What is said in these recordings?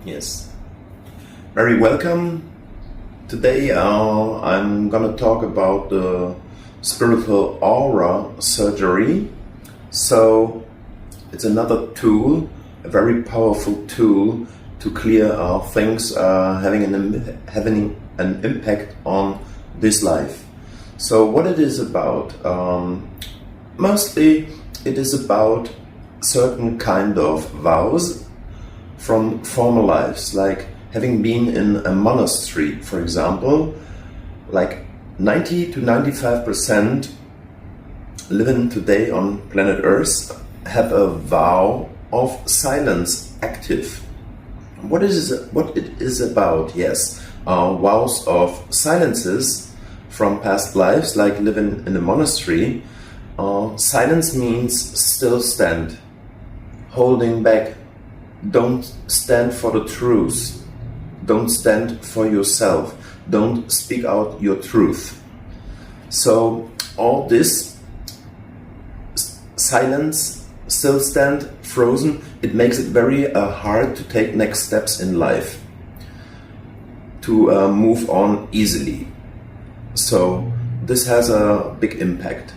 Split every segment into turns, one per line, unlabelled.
Yes. Very welcome. Today I'm gonna talk about the spiritual aura surgery. So it's another tool, a very powerful tool to clear things having an impact on this life. So what it is about? Mostly it is about certain kind of vows from former lives, like having been in a monastery, for example. Like 90 to 95% living today on planet Earth have a vow of silence active. What it is about? Yes, vows of silences from past lives, like living in a monastery. Silence means still stand, holding back. Don't stand for the truth. Don't stand for yourself. Don't speak out your truth. So all this silence, still stand, frozen, it makes it very hard to take next steps in life, to move on easily. So this has a big impact.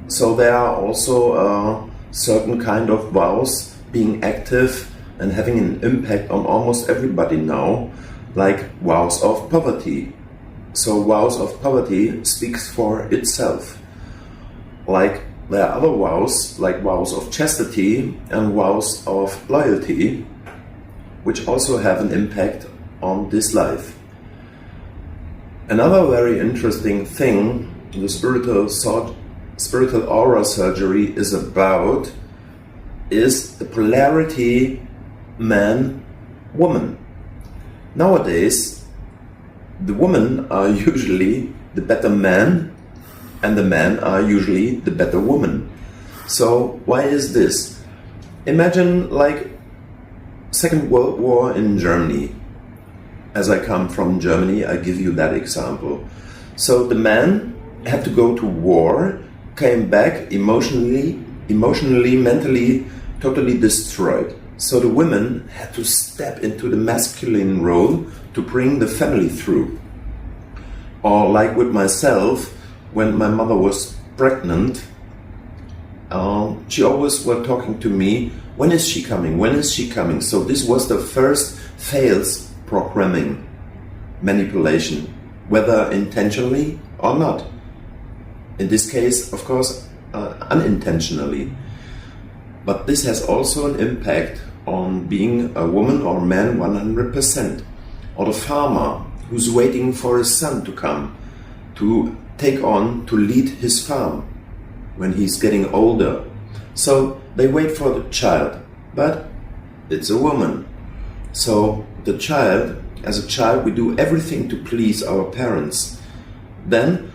So there are also certain kind of vows being active and having an impact on almost everybody now, like vows of poverty. So vows of poverty speaks for itself. Like there are other vows, like vows of chastity and vows of loyalty, which also have an impact on this life. Another very interesting thing the spiritual aura surgery is about is the polarity man-woman. Nowadays, the women are usually the better man and the men are usually the better woman. So why is this? Imagine like Second World War in Germany. As I come from Germany, I give you that example. So the man had to go to war, came back emotionally, mentally, totally destroyed. So the women had to step into the masculine role to bring the family through. Or like with myself, when my mother was pregnant, she always was talking to me, when is she coming? When is she coming? So this was the first fails programming, manipulation, whether intentionally or not. In this case, of course, unintentionally. But this has also an impact on being a woman or man 100%. Or the farmer who's waiting for his son to come to take on, to lead his farm when he's getting older. So they wait for the child, but it's a woman. So the child, as a child, we do everything to please our parents. Then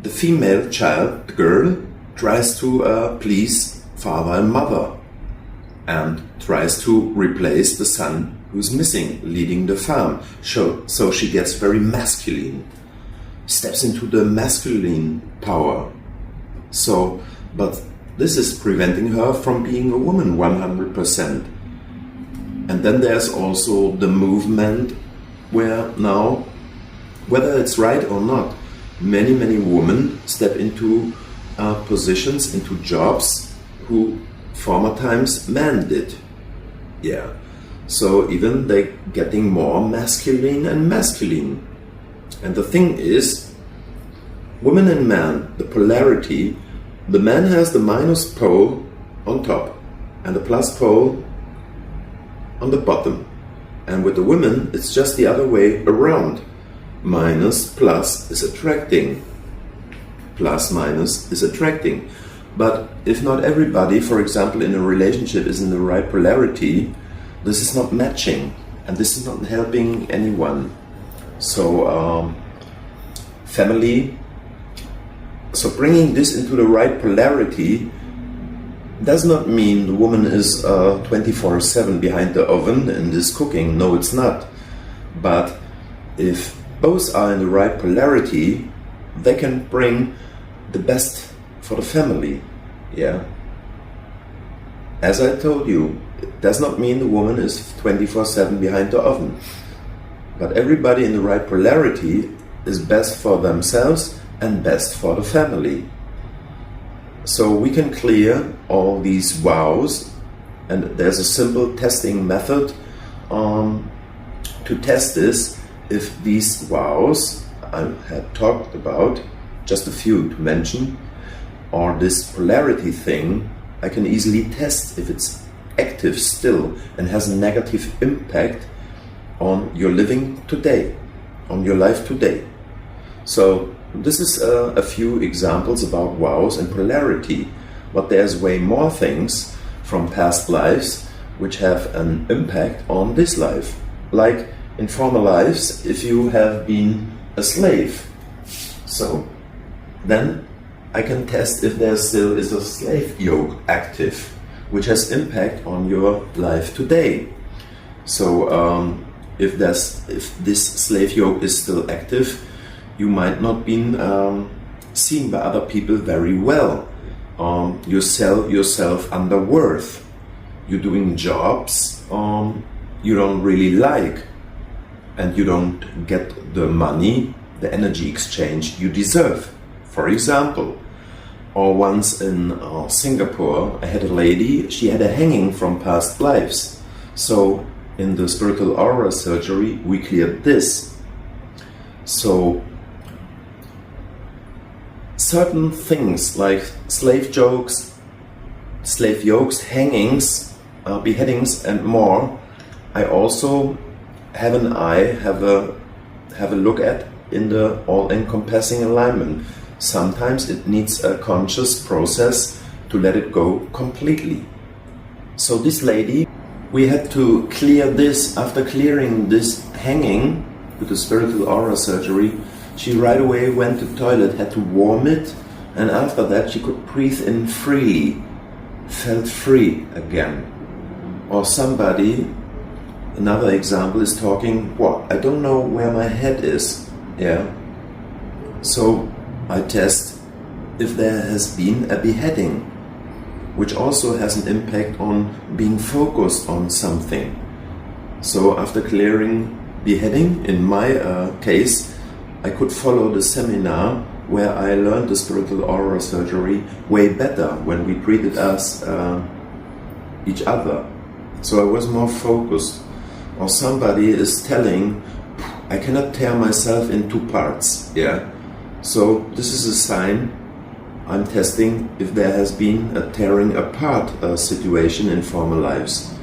the female child, the girl, tries to please father and mother and tries to replace the son who's missing, leading the farm. So she gets very masculine, steps into the masculine power. So, but this is preventing her from being a woman 100%. And then there's also the movement where now, whether it's right or not, many women step into positions, into jobs who former times men did. Yeah. So even they getting more masculine and masculine. And the thing is, women and men, the polarity, the man has the minus pole on top and the plus pole on the bottom. And with the women, it's just the other way around. Minus plus is attracting. Plus minus is attracting. But if not everybody, for example, in a relationship is in the right polarity, this is not matching and this is not helping anyone. So family, so bringing this into the right polarity does not mean the woman is 24/7 behind the oven and is cooking. No, it's not. But if both are in the right polarity, they can bring the best for the family. Yeah. As I told you, It does not mean the woman is 24/7 behind the oven. But everybody in the right polarity is best for themselves and best for the family. So we can clear all these vows, and there's a simple testing method to test this. If these vows I had talked about, just a few to mention, or this polarity thing, I can easily test if it's active still and has a negative impact on your living today, on your life today. So this is a few examples about vows and polarity, but there's way more things from past lives which have an impact on this life. Like in former lives, if you have been a slave, so then I can test if there still is a slave yoke active, which has impact on your life today. So if this slave yoke is still active, you might not be seen by other people very well. You sell yourself under worth. You're doing jobs you don't really like, and you don't get the money, the energy exchange you deserve. For example, or once in Singapore, I had a lady, she had a hanging from past lives. So in the spiritual aura surgery, we cleared this. So certain things like slave yokes, hangings, beheadings and more, I also have an eye, have a look at in the All Encompassing Alignment. Sometimes it needs a conscious process to let it go completely. So this lady, we had to clear this. After clearing this hanging with the spiritual aura surgery, she right away went to the toilet, had to warm it, and after that she could breathe in freely, felt free again. Or somebody, another example, is talking, I don't know where my head is. Yeah. So I test if there has been a beheading, which also has an impact on being focused on something. So after clearing beheading, in my case, I could follow the seminar where I learned the spiritual aura surgery way better when we treated us each other. So I was more focused. Or somebody is telling, I cannot tear myself in two parts. Yeah. So this is a sign I'm testing if there has been a tearing apart situation in former lives.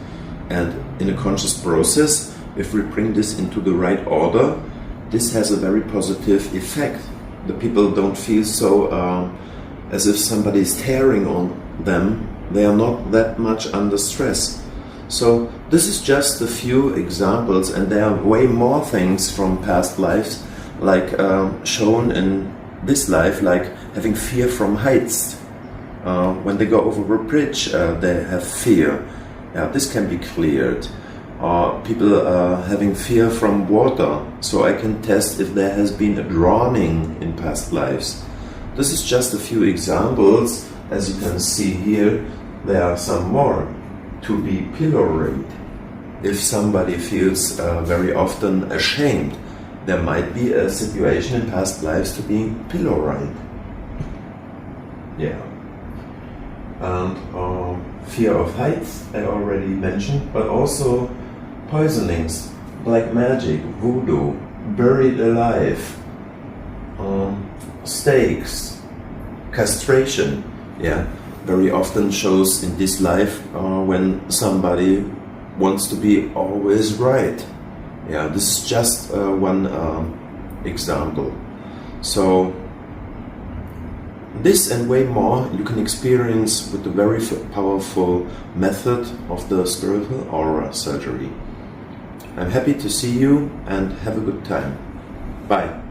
And in a conscious process, if we bring this into the right order, this has a very positive effect. The people don't feel so as if somebody is tearing on them. They are not that much under stress. So this is just a few examples, and there are way more things from past lives, like shown in this life, like having fear from heights. When they go over a bridge, they have fear. This can be cleared. People having fear from water, so I can test if there has been a drowning in past lives. This is just a few examples. As you can see here, there are some more. To be pilloried. If somebody feels very often ashamed, there might be a situation in past lives to be pilloried. Yeah. And fear of heights, I already mentioned, but also poisonings, black magic, voodoo, buried alive, stakes, castration. Yeah. Very often shows in this life when somebody wants to be always right. Yeah, this is just one example. So this and way more you can experience with the very powerful method of the spiritual aura surgery. I'm happy to see you and have a good time. Bye.